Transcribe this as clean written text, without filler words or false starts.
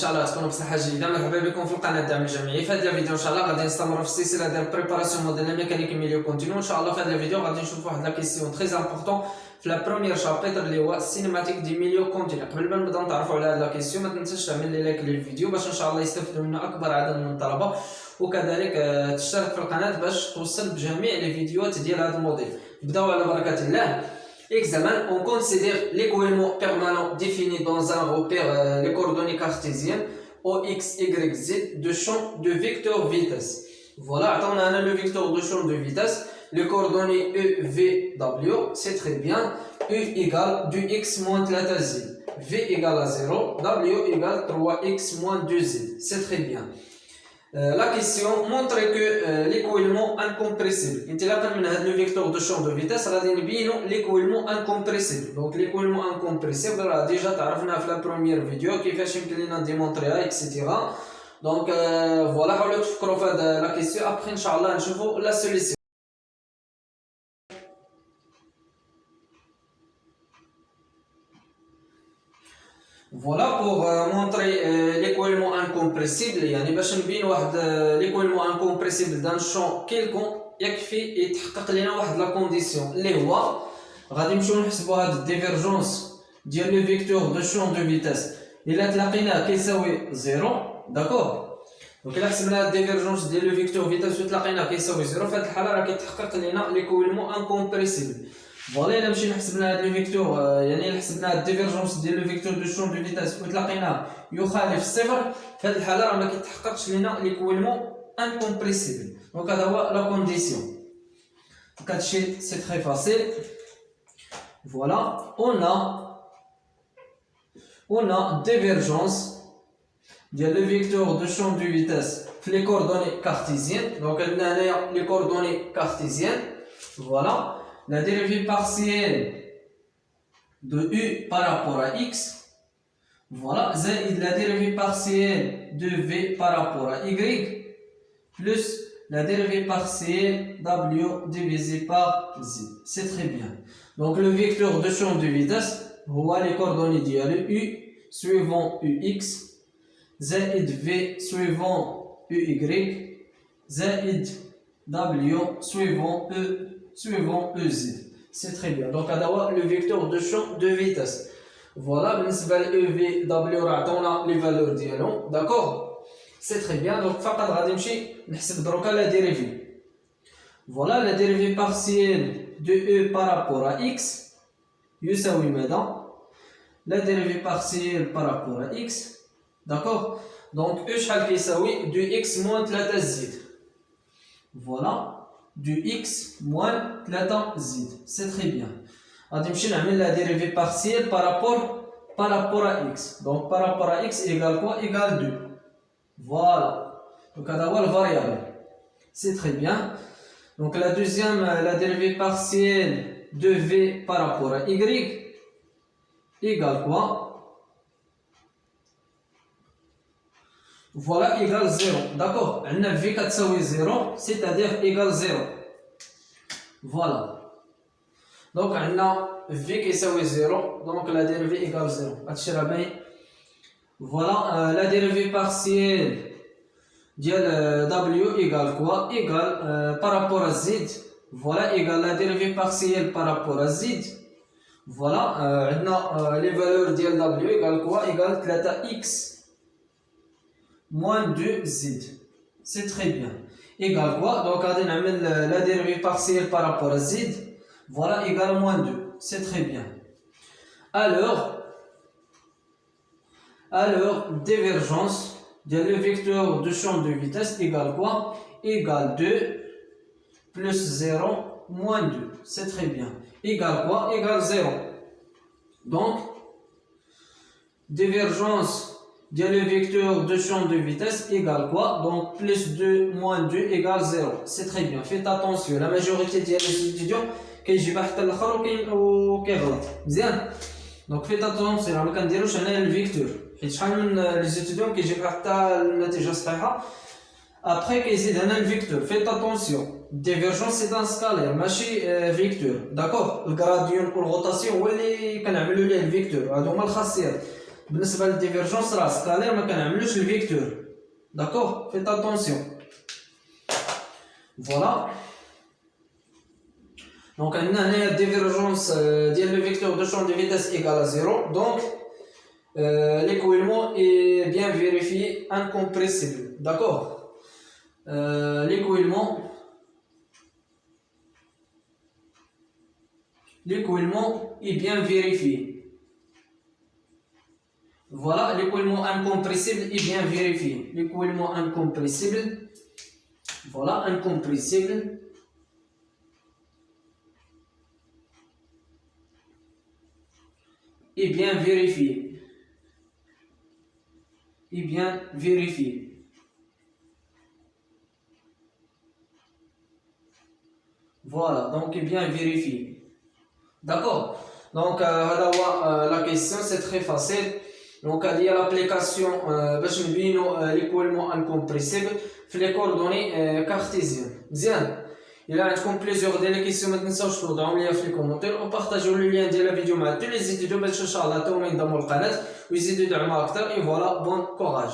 شاء الله تكونوا بصحه جيده. مرحبا بكم في القناه دعم الجميعي. في هذا الفيديو ان شاء الله غادي نستمر في السلسله ديال بريباراسيون موديل ميكانيك ميليو كونتينو. ان شاء الله في هذا الفيديو غادي نشوفوا واحد لا كيسيون تري امبورطون في لا بروميير شابيتر اللي هو السينماتيك دي ميليو كونتينو. قبل ما نبداو نتعرفوا على هذا لا كيسيون ما تنساش تعمل لي لايك للفيديو باش ان شاء الله يستافدوا منه اكبر عدد من الطلبه، وكذلك تشترك في القناه باش توصل بجميع لي فيديوهات ديال هذا الموديل. نبداو على بركه الله. Examen, on considère l'écoulement permanent défini dans un repère, les coordonnées cartésiennes OX, Y, Z de champ de vecteur vitesse. Voilà, on a le vecteur de champ de vitesse, les coordonnées E, V, W, c'est très bien. E égale 2X moins 3Z. V égale à 0, W égale 3X moins 2Z. C'est très bien. La question montre que l'écoulement incompressible. انطلاقا من هذا le vecteur de champ de vitesse غادي نبينوا l'écoulement incompressible. Donc l'écoulement incompressible راه ديجا تعرفنا في لا بروميير فيديو كيفاش يمكن لنا ديمونطريها اكسيتيرا. دونك فوالا حاولوا تفكروا في هذا لا كيسيون ابخي ان شاء الله نشوفوا لا سوليسيون. Voilà pour montrer l'écoulement incompressible. يعني باش نبين واحد l'écoulement incompressible d'un champ quelconque يكفي يتحقق لنا واحد لا كونديسيون اللي هو غادي نمشيو نحسبوا هاد الديفيرجونس ديال لو فيكتور دو شون دو فيتاس الا تلاقيناه كيساوي زيرو. داكور، دونك الا حسبنا الديفيرجونس ديال لو فيكتور فيتاس وتلاقيناه كيساوي زيرو، في هاد الحاله راه كيتحقق لنا l'écoulement incompressible. فوالا الا مشينا حسبنا هاد لو فيكتور يعني الا حسبنا الديفيرجونس ديال لو فيكتور دو شون دو فيتاس وتلاقيناه يخالف الصفر، في هاد الحاله راه ما كيتحققش لنا l'écoulement incompressible. دونك هذا هو لا كونديسيون. دونك هادشي سي تري فاسيل. فوالا on a divergence ديال لو فيكتور دو شون دو فيتاس في لي كوردوني كارتيزيان. دونك عندنا هنايا لي كوردوني كارتيزيان. فوالا la dérivée partielle de U par rapport à X, voilà, زائد la dérivée partielle de V par rapport à Y, plus la dérivée partielle W divisé par Z. C'est très bien. Donc le vecteur de champ de vitesse, voilà les coordonnées d'IA, U suivant UX, زائد V suivant UY, زائد W suivant EZ. C'est très bien. Donc هذا le vecteur de champ de vitesse. Voilà, بالنسبة ل EV W راه عطونا les valeurs ديالهم. D'accord. C'est très bien. Donc فقط غادي نمشي نحسب دروكا la dérivée. Voilà la dérivée partielle de E par rapport à X يساوي ماذا؟ La dérivée partielle par rapport à X. D'accord. Donc E شحال كيساوي 2X moins 3Z. Voilà. Du x moins 3z. C'est très bien. غادي نمشي نعمل la dérivée partielle par rapport à x. Donc par rapport à x égale quoi? Égale 2. Voilà. Donc هذا هو الفاريابل. C'est très bien. Donc la deuxième, la dérivée partielle de v par rapport à y égale quoi? Voilà, égale 0. D'accord. On a v كتساوي 0, c'est-à-dire égale 0. Voilà. Donc on a v كيساوي 0, donc la dérivée égale 0. هادشي راه باين. Voilà, la dérivée partielle ديال w égale quoi? Égale par rapport à z. Voilà, égale la dérivée partielle par rapport à z. Voilà, عندنا les valeurs ديال w égale quoi? Égale 3x moins 2z. C'est très bien. Égale quoi? Donc on a la dérivée partielle par rapport à z. Voilà, égale moins 2. C'est très bien. Alors divergence de le vecteur de champ de vitesse égale quoi? Égale 2 plus 0 moins 2. C'est très bien. Égale quoi? Égale 0. Donc divergence le vecteur de champ de vitesse égale quoi? Donc plus 2 moins 2 égale 0. C'est très bien. Faites attention. La majorité des étudiants كيجيبها حتى الاخر وكيغلط مزيان. دونك فيت اتونسيون راه ما كنديروش هنا الفيكتور حيت شحال من لي ستوديون كيجيبها حتى النتيجه صحيحه ابخي كيزيد هنا الفيكتور. فيت اتونسيون ديفيرجونس سي دان سكالير ماشي فيكتور. داكور. الغراديون والغوطاسيون هو اللي كنعملوا ليه الفيكتور. هادو هما الخاصيات. بالنسبه للديفيرجونس راه سكالير ما كنعملوش الفيكتور داكوغ فيت اتونسيون فوالا دونك عندنا هنايا الديفيرجونس ديال لو فيكتور دو شون دو فيتاس ايكال ا 0 دونك l'écoulement est bien vérifié incompressible d'accord l'écoulement est bien vérifié. Voilà, l'écoulement incompressible est bien vérifié. L'écoulement incompressible, voilà, incompressible. Est bien vérifié. Est bien vérifié. Voilà, donc est bien vérifié. D'accord. Donc la question c'est très facile. Donc il y a l'application باش نبينوا l'écoulement incompressible في les coordonnées cartésiennes. مزيان. إلا عندكم بليزيور ديال لي كيسيون ما تنساوش توضعوا ليا في لي كومونتير وبارطاجيو لي لين ديال الفيديو مع تو لي زيتيديو باش ان شاء الله حتى هما ينضموا للقناه ويزيدوا يدعموها اكثر. اي فوالا بون كوراج.